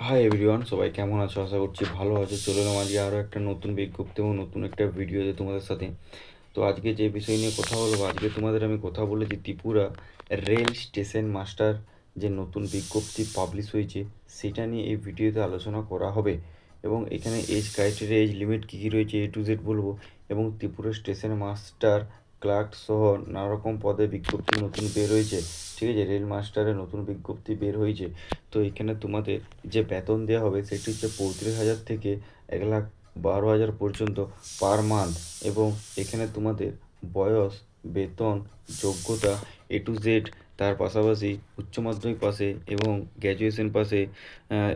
Hi everyone, সবাই কেমন আছো? আশা করছি ভালো আছো। চলে এলাম আজকে আরও একটা নতুন বিজ্ঞপ্তি এবং নতুন একটা ভিডিওতে তোমাদের সাথে। তো আজকে যে বিষয় নিয়ে কথা বলবো, আজকে তোমাদের আমি কথা বলেছি ত্রিপুরা রেল স্টেশন মাস্টার যে নতুন বিজ্ঞপ্তি পাবলিশ হয়েছে সেটা নিয়ে এই ভিডিওতে আলোচনা করা হবে। এবং এখানে এজ ক্রাইটেরিয়া, এজ লিমিট কী কী রয়েছে A to Z বলবো। এবং ত্রিপুরা স্টেশন মাস্টার ক্লার্ক সহ নানা রকম পদে বিজ্ঞপ্তি নতুন বের হয়েছে। ঠিক আছে, রেল মাস্টারের নতুন বিজ্ঞপ্তি বের হয়েছে। তো এখানে তোমাদের যে বেতন দেওয়া হবে সেটি হচ্ছে 35,000 থেকে 1,12,000 পর্যন্ত পার মান্থ। এবং এখানে তোমাদের বয়স, বেতন, যোগ্যতা A to Z, তার পাশাপাশি উচ্চ মাধ্যমিক পাশে এবং গ্র্যাজুয়েশন পাশে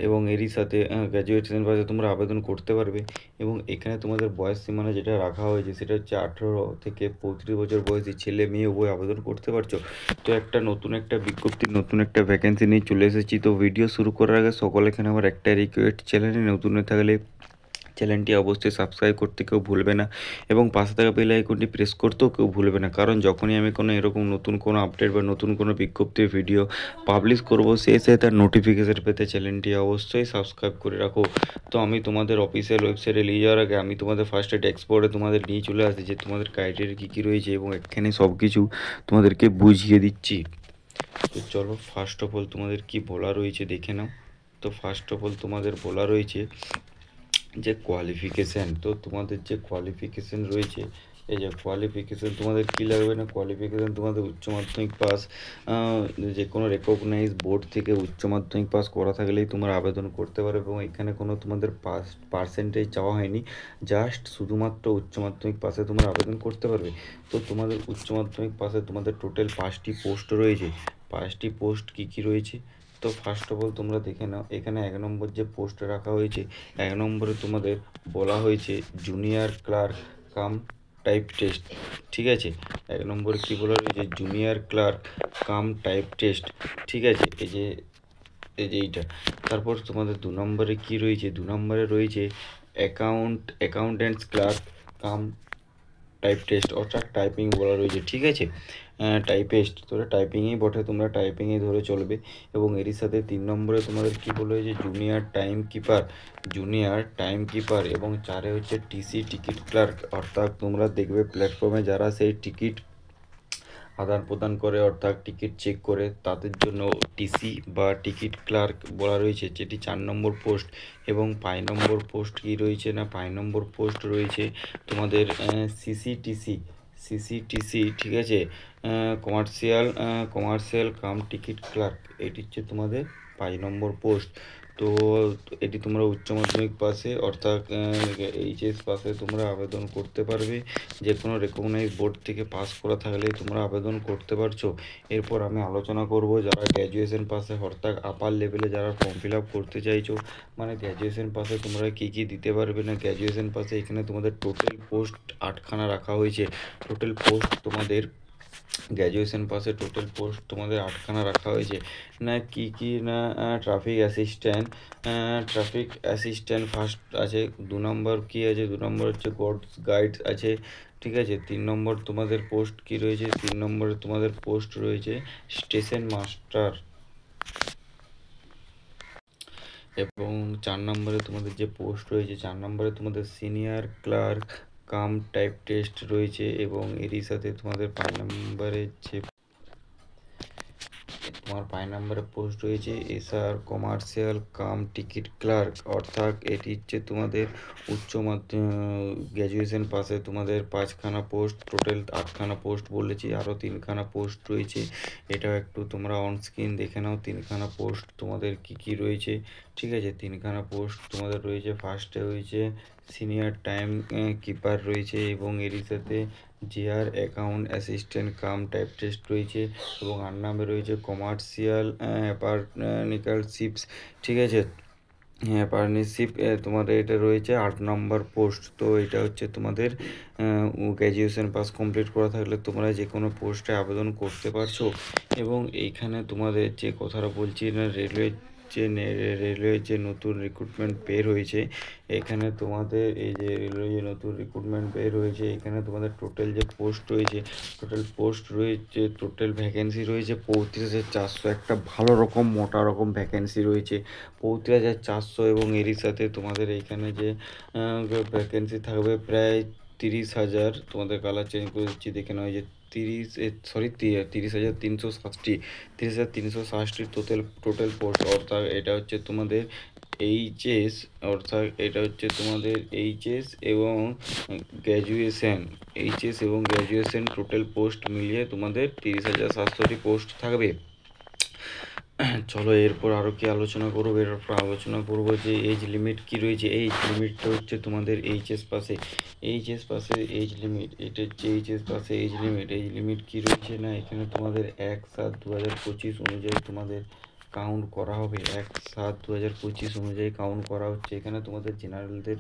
এবং এরই সাথে গ্র্যাজুয়েশন পাশে তোমরা আবেদন করতে পারবে। এবং এখানে তোমাদের বয়স সীমানা যেটা রাখা হয়েছে সেটা হচ্ছে 18 থেকে 35 বছর বয়সী ছেলে মেয়ে উভয় আবেদন করতে পারছো। তো নতুন একটা বিজ্ঞপ্তি, নতুন একটা ভ্যাকেন্সি নিয়ে চলে এসেছি। তো ভিডিও শুরু করার আগে সকল এখানে আমার একটা রিকোয়েস্ট, চ্যানেলে নতুন হয়ে থাকলে চ্যানেলটি অবশ্যই সাবস্ক্রাইব করতে কেউ ভুলবে না এবং পাশে থাকা বেল আইকনটি প্রেস করতেও কেউ ভুলবে না, কারণ যখনই আমি কোনো এরকম নতুন কোনো আপডেট বা নতুন কোনো বিজ্ঞপ্তির ভিডিও পাবলিশ করব সেই সাথে তার নোটিফিকেশন পেতে চ্যানেলটি অবশ্যই সাবস্ক্রাইব করে রাখো। তো আমি তোমাদের অফিসিয়াল ওয়েবসাইটে নিয়ে যাওয়ার আগে আমি তোমাদের ফার্স্টে ডেস্কবোর্ডে তোমাদের নিয়ে চলে আসি যে তোমাদের ক্রাইটেরিয়া কী কী রয়েছে এবং এখানে সব কিছু তোমাদেরকে বুঝিয়ে দিচ্ছি। তো চলো, ফার্স্ট অফ অল তোমাদের কি বলা রয়েছে দেখে নাও। তো ফার্স্ট অফ অল তোমাদের বলা রয়েছে যে কোয়ালিফিকেশান। তো তোমাদের যে কোয়ালিফিকেশান রয়েছে, এই যে কোয়ালিফিকেশান তোমাদের কী লাগবে না, কোয়ালিফিকেশান তোমাদের উচ্চ মাধ্যমিক পাস, যে কোনো রেকগনাইজ বোর্ড থেকে উচ্চ মাধ্যমিক পাস করা থাকলেই তোমরা আবেদন করতে পারো। এবং এখানে কোনো তোমাদের পার্সেন্টেজ চাওয়া হয়নি, জাস্ট শুধুমাত্র উচ্চ মাধ্যমিক পাসে তোমরা আবেদন করতে পারবে। তো তোমাদের উচ্চ মাধ্যমিক পাসে তোমাদের টোটাল 5টি পোস্ট রয়েছে। 5টি পোস্ট কী কী রয়েছে, তো ফার্স্ট অফ অল তোমরা দেখে নাও। এখানে 1 নম্বর যে পোস্ট রাখা হয়েছে, 1 নম্বরে তোমাদের বলা হয়েছে junior clerk cum type test. ঠিক আছে, 1 নম্বরে কী বলা রয়েছে, junior clerk cum type test. ঠিক আছে, এইটা। তারপর তোমাদের 2 নম্বরে কী রয়েছে, 2 নম্বরে রয়েছে accountants clerk cum type test, অর্থাৎ টাইপিং বলা রয়েছে। ঠিক আছে, টাইপিস্ট, তোরা টাইপিংয়েই বটে, তোমরা টাইপিংয়ে ধরে চলবে। এবং এরই সাথে 3 নম্বরে তোমাদের কী বলা হয়েছে, জুনিয়র টাইম কিপার। এবং 4এ হচ্ছে টিসি টিকিট ক্লার্ক, অর্থাৎ তোমরা দেখবে প্ল্যাটফর্মে যারা সেই টিকিট আদান প্রদান করে, অর্থাৎ টিকিট চেক করে, তাদের জন্য টিসি বা টিকিট ক্লার্ক বলা রয়েছে, যেটি 4 নম্বর পোস্ট। এবং 5 নম্বর পোস্ট কী রয়েছে না, 5 নম্বর পোস্ট রয়েছে তোমাদের সিসিটিসি। ঠিক আছে, কমার্শিয়াল কাম টিকিট ক্লার্ক, এটি হচ্ছে তোমাদের 5 নম্বর পোস্ট। তো এটি তোমরা উচ্চ মাধ্যমিক পাশে, অর্থাৎ এইচএস পাশে তোমরা আবেদন করতে পারবে। যে কোনো রেকগনাইজ বোর্ড থেকে পাস করা থাকলে তোমরা আবেদন করতে পারছো। এরপর আমি আলোচনা করব যারা গ্র্যাজুয়েশন পাশে, অর্থাৎ আপার লেভেলে যারা ফর্ম ফিল আপ করতে চাইছো, মানে গ্র্যাজুয়েশন পাশে তোমরা কী কী দিতে পারবে না। গ্র্যাজুয়েশন পাশে এখানে তোমাদের টোটাল পোস্ট 8খানা রাখা হয়েছে। টোটাল পোস্ট তোমাদের গ্র্যাজুয়েশন পাশে টোটাল পোস্ট তোমাদের 8খানা রাখা হয়েছে। না কী কী না, ট্রাফিক অ্যাসিস্ট্যান্ট ফার্স্ট আছে। 2 নম্বর কী আছে, 2 নম্বর হচ্ছে গাইড আছে। ঠিক আছে, 3 নম্বর তোমাদের পোস্ট কী রয়েছে, 3 নম্বরে তোমাদের পোস্ট রয়েছে স্টেশন মাস্টার। এবং 4 নম্বরে তোমাদের যে পোস্ট রয়েছে, 4 নম্বরে তোমাদের senior clerk cum type test রয়েছে। এবং এরই সাথে তোমাদের 5 নম্বরে যে তোমার 5 নম্বরে পোস্ট রয়েছে SR commercial cum ticket clerk, অর্থাৎ এটি হচ্ছে তোমাদের উচ্চ মাধ্যমিক গ্র্যাজুয়েশন পাশে তোমাদের 5খানা পোস্ট, টোটাল 8খানা পোস্ট বলেছি, আরও 3খানা পোস্ট রয়েছে। এটাও একটু তোমরা অন স্ক্রিন দেখে নাও 3খানা পোস্ট তোমাদের কী কী রয়েছে। ঠিক আছে, 3খানা পোস্ট তোমাদের রয়েছে। ফার্স্টে রয়েছে সিনিয়র টাইম কিপার রয়েছে, এবং এরই সাথে GR account assistant cum type test রয়েছে। এবং 8 নামে রয়েছে কমার্শিয়াল পার্টনারশিপস। ঠিক আছে, হ্যাঁ পার্টনারশিপ, তোমাদের এটা রয়েছে 8 নম্বর পোস্ট। তো এটা হচ্ছে তোমাদের গ্র্যাজুয়েশন পাস কমপ্লিট করা থাকলে তোমরা যে কোনো পোস্টে আবেদন করতে পারছো। এবং এইখানে তোমাদের যে কথাটা বলছি না, রেলওয়ে যে রেলওয়ে যে নতুন রিক্রুটমেন্ট বের হয়েছে, এখানে তোমাদের এই যে রেলওয়ে যে নতুন রিক্রুটমেন্ট বের হয়েছে, এখানে তোমাদের টোটাল যে পোস্ট রয়েছে, টোটাল ভ্যাকেন্সি রয়েছে ৩৫,৪০০। একটা ভালো রকম মোটা রকম ভ্যাকেন্সি রয়েছে ৩৫,৪০০, এবং এরই সাথে তোমাদের এইখানে যে ভ্যাকেন্সি থাকবে প্রায় ৩০,০০০। তোমাদের কালার চেঞ্জ করে দিচ্ছি দেখে নাও, এই যে ৩০,৩60, ৩০,৩60 টোটাল পোস্ট। অর্থাৎ এটা হচ্ছে তোমাদের এইচএস, এবং গ্র্যাজুয়েশন টোটাল পোস্ট মিলিয়ে তোমাদের ৩০,৭০০টি পোস্ট থাকবে। চলো এরপর আরও কি আলোচনা করবো, আলোচনা করবো যে এজ লিমিট কি রয়েছে। এজ লিমিটটা হচ্ছে তোমাদের এইচএস পাসে এজ লিমিট, এটা হচ্ছে এইচএস পাসে এজ লিমিট কি রয়েছে না, এখানে তোমাদের ১/৭/২০২৫ অনুযায়ী তোমাদের কাউন্ট করা হবে। ১/৭/২০২৫ অনুযায়ী কাউন্ট করা হচ্ছে। এখানে তোমাদের জেনারেলদের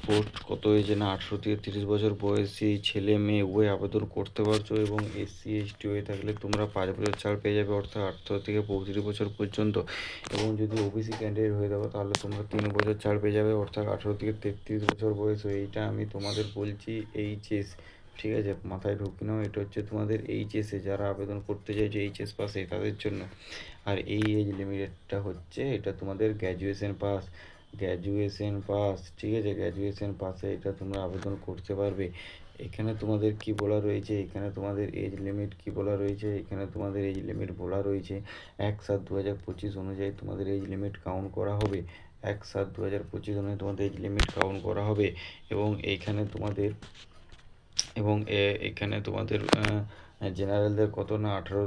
পোস্ট কত হয়েছে না, ১৮ থেকে ৩০ বছর বয়সী ছেলে মেয়ে উভয় আবেদন করতে পারছো, এবং এসসি এসটি হয়ে থাকলে তোমরা ৫ বছর ছাড় পেয়ে যাবে, অর্থাৎ ১৮ থেকে ৩৫ বছর পর্যন্ত। এবং যদি ওবিসি ক্যান্ডিডেট হয়ে থাকো তাহলে তোমরা ৩ বছর ছাড় পেয়ে যাবে, অর্থাৎ ১৮ থেকে ৩৩ বছর বয়স। এইটা আমি তোমাদের বলছি এইচএস, ঠিক আছে, মাথায় ঢুকি নাও। এটা হচ্ছে তোমাদের এইচএসে যারা আবেদন করতে চাইছে এইচএস পাসে তাদের জন্য। আর এই এজ লিমিটটা হচ্ছে এটা তোমাদের গ্র্যাজুয়েশন পাস, ঠিক আছে, গ্র্যাজুয়েশন পাসে এটা তোমরা আবেদন করতে পারবে। এখানে তোমাদের কি বলা রয়েছে, এখানে তোমাদের এজ লিমিট কি বলা রয়েছে, এখানে তোমাদের এজ লিমিট বলা রয়েছে ১/৭/২০২৫ অনুযায়ী তোমাদের এজ লিমিট কাউন্ট করা হবে। ১/৭/২০২৫ অনুযায়ী তোমাদের এজ লিমিট কাউন্ট করা হবে। এবং এইখানে তোমাদের এখানে তোমাদের জেনারেলদের কত না, ১৮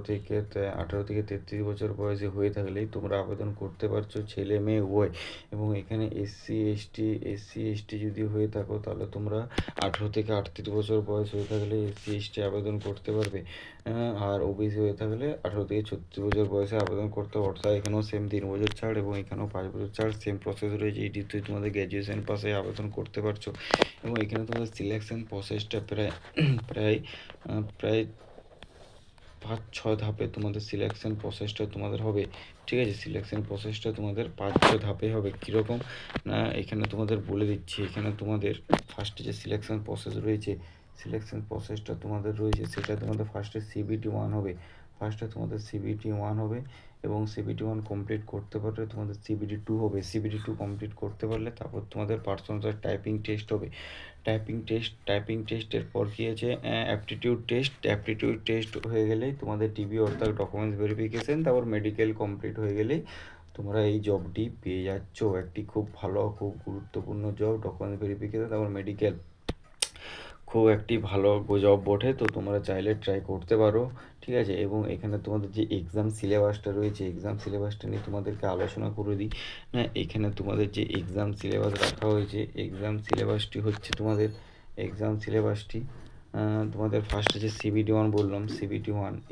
থেকে ৩৩ বছর বয়সী হয়ে থাকলেই তোমরা আবেদন করতে পারছো, ছেলে মেয়ে উভয়। এবং এখানে এসসি এসটি যদি হয়ে থাকো তাহলে তোমরা ১৮ থেকে ৩৮ বছর বয়স হয়ে থাকলে এসসি এসটি আবেদন করতে পারবে। আর ওবিসি হয়ে থাকলে ১৮ থেকে ৩৬ বছর বয়সে আবেদন করতে হবে। অর্থাৎ এখানেও সেম ৩ বছর ছাড়, এবং এখানেও 5 বছর ছাড়, সেম প্রসেস রয়েছে। এইটিতে তোমাদের গ্র্যাজুয়েশন পাসে আবেদন করতে পারছো। এবং এখানে তোমাদের সিলেকশন প্রসেসটা প্রায় প্রায় ৫-৬ ধাপে তোমাদের সিলেকশন প্রসেসটা তোমাদের হবে, ঠিক আছে। সিলেকশন প্রসেসটা তোমাদের ৫-৬ ধাপে হবে। কীরকম না, এখানে তোমাদের বলে দিচ্ছি। এখানে তোমাদের ফার্স্টে যে সিলেকশন প্রসেস রয়েছে, সিলেকশন প্রসেসটা তোমাদের রয়েছে, সেটা তোমাদের ফার্স্টে CBT-1 হবে। এবং CBT-1 কমপ্লিট করতে পারলে তোমাদের CBT-2 হবে। CBT-2 কমপ্লিট করতে পারলে তারপর তোমাদের পার্সোনাল টাইপিং টেস্ট হবে। টাইপিং টেস্টের পর কী আছে, অ্যাপটিটিউড টেস্ট হয়ে গেলেই তোমাদের ডিবি, অর্থাৎ ডকুমেন্টস ভেরিফিকেশন, তারপর মেডিকেল কমপ্লিট হয়ে গেলেই তোমরা এই জবটি পেয়ে যাচ্ছ। একটি খুব ভালো, খুব গুরুত্বপূর্ণ জব, ডকুমেন্টস ভেরিফিকেশন তারপর মেডিকেল, খুব একটি ভালো জব বটে। তো তোমরা চাইলে ট্রাই করতে পারো, ঠিক আছে। এবং এখানে তোমাদের যে এক্সাম সিলেবাসটা রয়েছে, এক্সাম সিলেবাসটা নিয়ে তোমাদেরকে আলোচনা করে দিই। না, এখানে তোমাদের যে এক্সাম সিলেবাস রাখা হয়েছে, এক্সাম সিলেবাসটি হচ্ছে তোমাদের তোমাদের ফার্স্টে যে CBT-1 বললাম,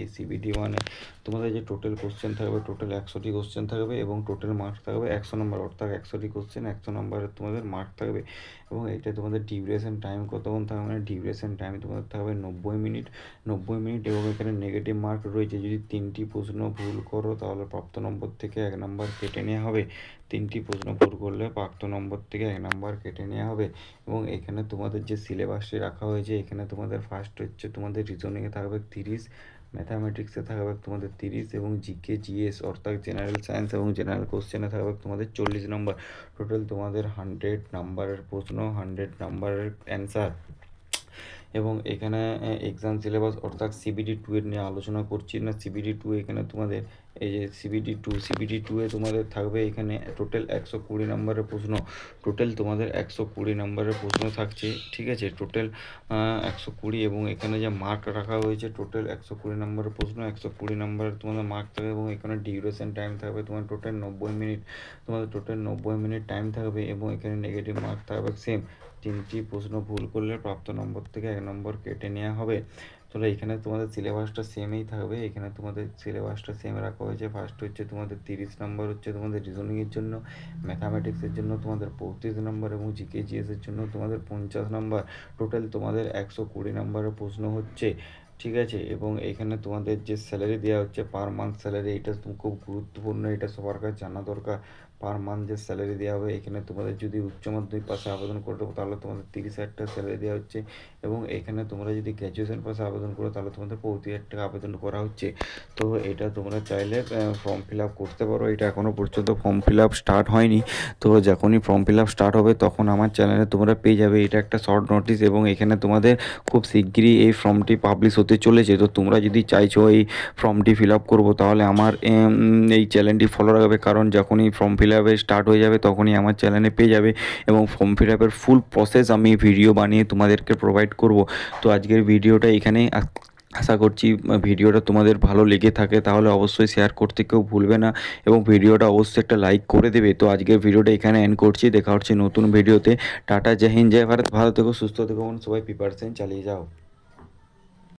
এই CBT-1-এ তোমাদের যে টোটাল কোশ্চেন থাকবে, টোটাল ১০০টি কোশ্চেন থাকবে, এবং টোটাল মার্ক থাকবে ১০০ নম্বর, অর্থাৎ ১০০টি কোশ্চেন ১০০ নম্বরের তোমাদের মার্ক থাকবে। এবং এটা তোমাদের ডিউরেশন টাইম কতক্ষণ থাকবে, মানে ডিউরেশন টাইম তোমাদের থাকবে ৯০ মিনিট। এবং এখানে নেগেটিভ মার্ক রয়েছে। যদি 3টি প্রশ্ন ভুল করো তাহলে প্রাপ্ত নম্বর থেকে 1 নম্বর কেটে নেওয়া হবে। 3টি প্রশ্ন ভুল করলে প্রাপ্ত নম্বর থেকে 1 নম্বর কেটে নেওয়া হবে। এবং এখানে তোমাদের যে সিলেবাসটি রাখা হয়েছে, এখানে তোমাদের ফার্স্ট হচ্ছে তোমাদের রিজনিংয়ে থাকবে 30, ম্যাথামেটিক্সে থাকবে তোমাদের 30, এবং জিকে জিএস অর্থাৎ জেনারেল সায়েন্স এবং জেনারেল কোশ্চেনে থাকবে তোমাদের 40 নম্বর। টোটাল তোমাদের 100 নাম্বারের প্রশ্ন, 100 নাম্বারের অ্যান্সার। এবং এখানে এক্সাম সিলেবাস অর্থাৎ CBT-2 এর নিয়ে আলোচনা করছি না। CBT-2 এখানে তোমাদের এই যে CBT-2 তোমাদের থাকবে এখানে টোটাল 120 নম্বরের প্রশ্ন। টোটাল তোমাদের 120 নম্বরের প্রশ্ন থাকছে, ঠিক আছে। টোটাল 120, এবং এখানে যে মার্ক রাখা হয়েছে টোটাল 120 নম্বরের প্রশ্ন, 120 নম্বরের তোমাদের মার্ক থাকবে। এবং এখানে ডিউরেশন টাইম থাকবে তোমার টোটাল 90 মিনিট টাইম থাকবে। এবং এখানে নেগেটিভ মার্ক থাকবে সেম। 3টি প্রশ্ন ভুল করলে প্রাপ্ত নম্বর থেকে 1 নম্বর কেটে নেওয়া হবে। তাহলে এখানে তোমাদের সিলেবাসটা সেমই থাকবে। এখানে তোমাদের সিলেবাসটা সেম রাখা হয়েছে। ফার্স্ট হচ্ছে তোমাদের 30 নম্বর হচ্ছে তোমাদের রিজনিংয়ের জন্য, ম্যাথামেটিক্সের জন্য তোমাদের 35 নম্বর, এবং জিকে জিএসের জন্য তোমাদের 50 নম্বর। টোটাল তোমাদের 120 নম্বরের প্রশ্ন হচ্ছে। ঠিক আছে? এবং এখানে তোমাদের যে স্যালারি দেওয়া হচ্ছে পার মান্থ স্যালারি, এটা খুব গুরুত্বপূর্ণ, এটা সবার কাছে জানা দরকার। পার মান্থ যে স্যালারি দেওয়া হবে, এখানে তোমাদের যদি উচ্চ মাধ্যমিক পাশে আবেদন করে দেবো তাহলে তোমাদের 30,000 টাকা স্যালারি দেওয়া হচ্ছে, এবং এখানে তোমরা যদি গ্র্যাজুয়েশন পাশে আবেদন করো তাহলে তোমাদের 35,000 টাকা আবেদন করা হচ্ছে। তো এটা তোমরা চাইলে ফর্ম ফিল আপ করতে পারো। এটা এখনও পর্যন্ত ফর্ম ফিল আপ স্টার্ট হয়নি, তো যখনই ফর্ম ফিল আপ স্টার্ট হবে তখন আমার চ্যানেলে তোমরা পেয়ে যাবে। এটা একটা শর্ট নোটিস, এবং এখানে তোমাদের খুব শিগগিরই এই ফর্মটি পাবলিশ হতে চলেছে। তো তোমরা যদি চাইছো এই ফর্মটি ফিল আপ করবো তাহলে আমার এই চ্যানেলটি ফলো রাখবে, কারণ যখনই ফর্ম ফিল আপের স্টার্ট হয়ে যাবে তখনই আমার চ্যানেলে পেয়ে যাবে, এবং ফর্ম ফিল আপের ফুল প্রসেস আমি ভিডিও বানিয়ে তোমাদেরকে প্রোভাইড করব। তো আজকের ভিডিওটা এখানেই আশা করছি ভিডিওটা তোমাদের ভালো লেগে থাকে, তাহলে অবশ্যই শেয়ার করতে কেউ ভুলবে না, এবং ভিডিওটা অবশ্যই একটা লাইক করে দেবে। তো আজকের ভিডিওটা এখানে এন্ড করছি, দেখা হচ্ছে নতুন ভিডিওতে। টাটা, জয় হিন্দ, জয় ভারত, ভালো থেকো, সুস্থ থেকো, সবাই প্রিপারেশন চালিয়ে যাও।